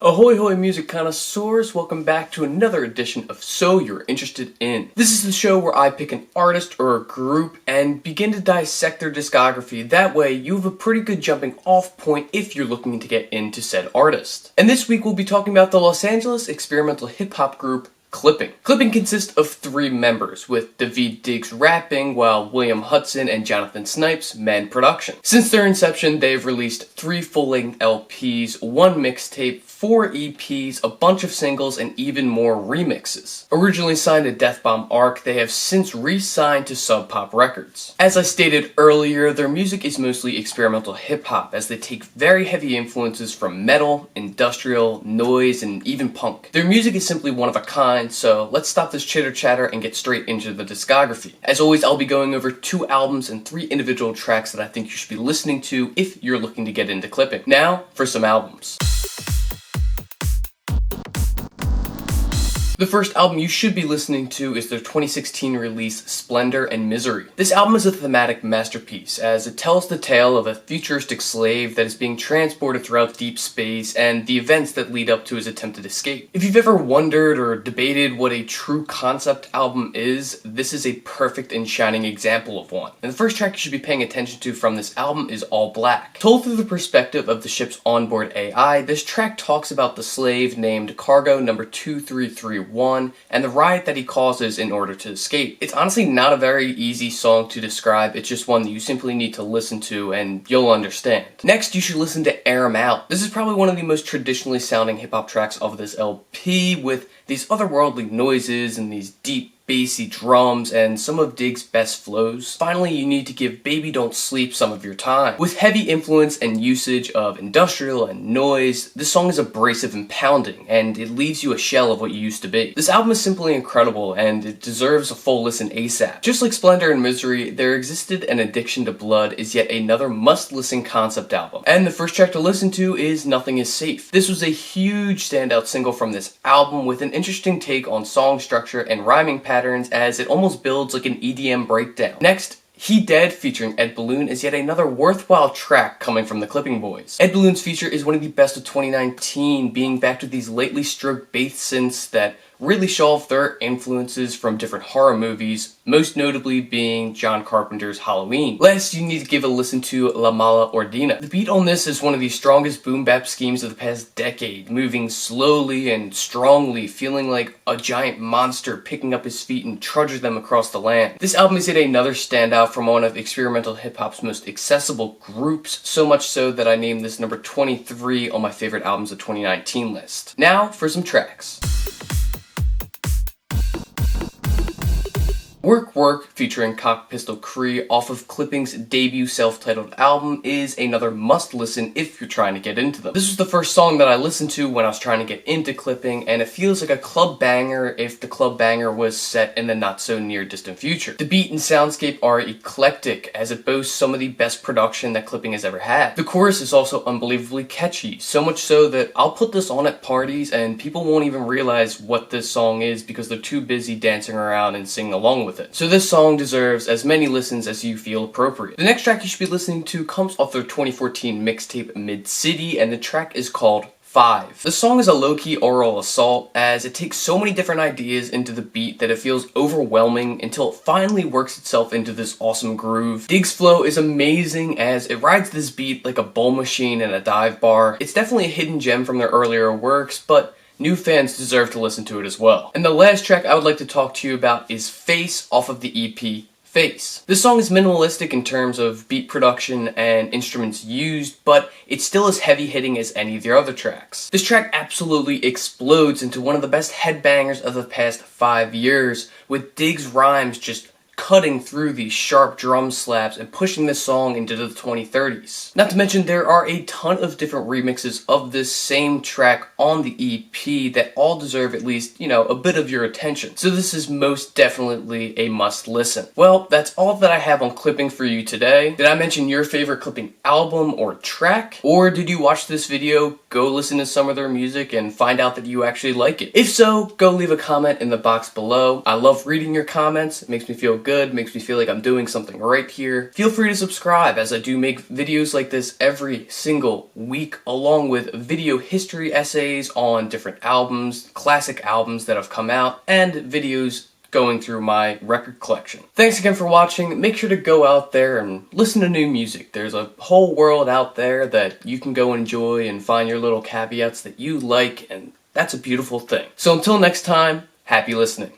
Ahoy hoy music connoisseurs, welcome back to another edition of So You're Interested In. This is the show where I pick an artist or a group and begin to dissect their discography. That way you have a pretty good jumping off point if you're looking to get into said artist. And this week we'll be talking about the Los Angeles experimental hip hop group Clipping. Clipping consists of 3 members, with Daveed Diggs rapping while William Hudson and Jonathan Snipes man production. Since their inception, they've released 3 full-length LPs, 1 mixtape, 4 EPs, a bunch of singles, and even more remixes. Originally signed to Death Bomb Arc, they have since re-signed to Sub Pop Records. As I stated earlier, their music is mostly experimental hip-hop, as they take very heavy influences from metal, industrial, noise, and even punk. Their music is simply one of a kind, so let's stop this chitter chatter and get straight into the discography. As always, I'll be going over 2 albums and 3 individual tracks that I think you should be listening to if you're looking to get into Clipping. Now, for some albums. The first album you should be listening to is their 2016 release, Splendor and Misery. This album is a thematic masterpiece, as it tells the tale of a futuristic slave that is being transported throughout deep space and the events that lead up to his attempted escape. If you've ever wondered or debated what a true concept album is, this is a perfect and shining example of one. And the first track you should be paying attention to from this album is All Black. Told through the perspective of the ship's onboard AI, this track talks about the slave named Cargo Number 2331 and the riot that he causes in order to escape. It's honestly not a very easy song to describe, it's just one that you simply need to listen to and you'll understand. Next, you should listen to Air 'Em Out. This is probably one of the most traditionally sounding hip hop tracks of this LP, with these otherworldly noises and these deep bassy drums and some of Diggs' best flows. Finally, you need to give Baby Don't Sleep some of your time. With heavy influence and usage of industrial and noise, this song is abrasive and pounding, and it leaves you a shell of what you used to be. This album is simply incredible, and it deserves a full listen ASAP. Just like Splendor and Misery, There Existed an Addiction to Blood is yet another must-listen concept album. And the first track to listen to is Nothing Is Safe. This was a huge standout single from this album, with an interesting take on song structure and rhyming patterns, as it almost builds like an EDM breakdown. Next, He Dead featuring Ed Balloon is yet another worthwhile track coming from the Clipping Boys. Ed Balloon's feature is one of the best of 2019, being backed with these lately stroked bass synths that really show off their influences from different horror movies, most notably being John Carpenter's Halloween. Last, you need to give a listen to La Mala Ordina. The beat on this is one of the strongest boom bap schemes of the past decade, moving slowly and strongly, feeling like a giant monster picking up his feet and trudging them across the land. This album is yet another standout from one of experimental hip-hop's most accessible groups, so much so that I named this number 23 on my favorite albums of 2019 list. Now, for some tracks. Work Work featuring Cock Pistol Cree off of Clipping's debut self-titled album is another must-listen if you're trying to get into them. This was the first song that I listened to when I was trying to get into Clipping, and it feels like a club banger if the club banger was set in the not-so-near-distant future. The beat and soundscape are eclectic, as it boasts some of the best production that Clipping has ever had. The chorus is also unbelievably catchy, so much so that I'll put this on at parties and people won't even realize what this song is because they're too busy dancing around and singing along with it. So this song deserves as many listens as you feel appropriate. The next track you should be listening to comes off their 2014 mixtape Mid-City, and the track is called 5. The song is a low-key oral assault, as it takes so many different ideas into the beat that it feels overwhelming until it finally works itself into this awesome groove. Diggs' flow is amazing, as it rides this beat like a bowl machine in a dive bar. It's definitely a hidden gem from their earlier works, but new fans deserve to listen to it as well. And the last track I would like to talk to you about is Face off of the EP Face. This song is minimalistic in terms of beat production and instruments used, but it's still as heavy-hitting as any of their other tracks. This track absolutely explodes into one of the best headbangers of the past 5 years, with Diggs' rhymes just cutting through these sharp drum slaps and pushing this song into the 2030s. Not to mention, there are a ton of different remixes of this same track on the EP that all deserve at least, a bit of your attention. So this is most definitely a must listen. Well, that's all that I have on Clipping for you today. Did I mention your favorite Clipping album or track? Or did you watch this video, go listen to some of their music, and find out that you actually like it? If so, go leave a comment in the box below. I love reading your comments. It makes me feel good. good, makes me feel like I'm doing something right here. Feel free to subscribe, as I do make videos like this every single week, along with video history essays on different albums, classic albums that have come out, and videos going through my record collection. Thanks again for watching. Make sure to go out there and listen to new music. There's a whole world out there that you can go enjoy and find your little caveats that you like, and that's a beautiful thing. So until next time, happy listening.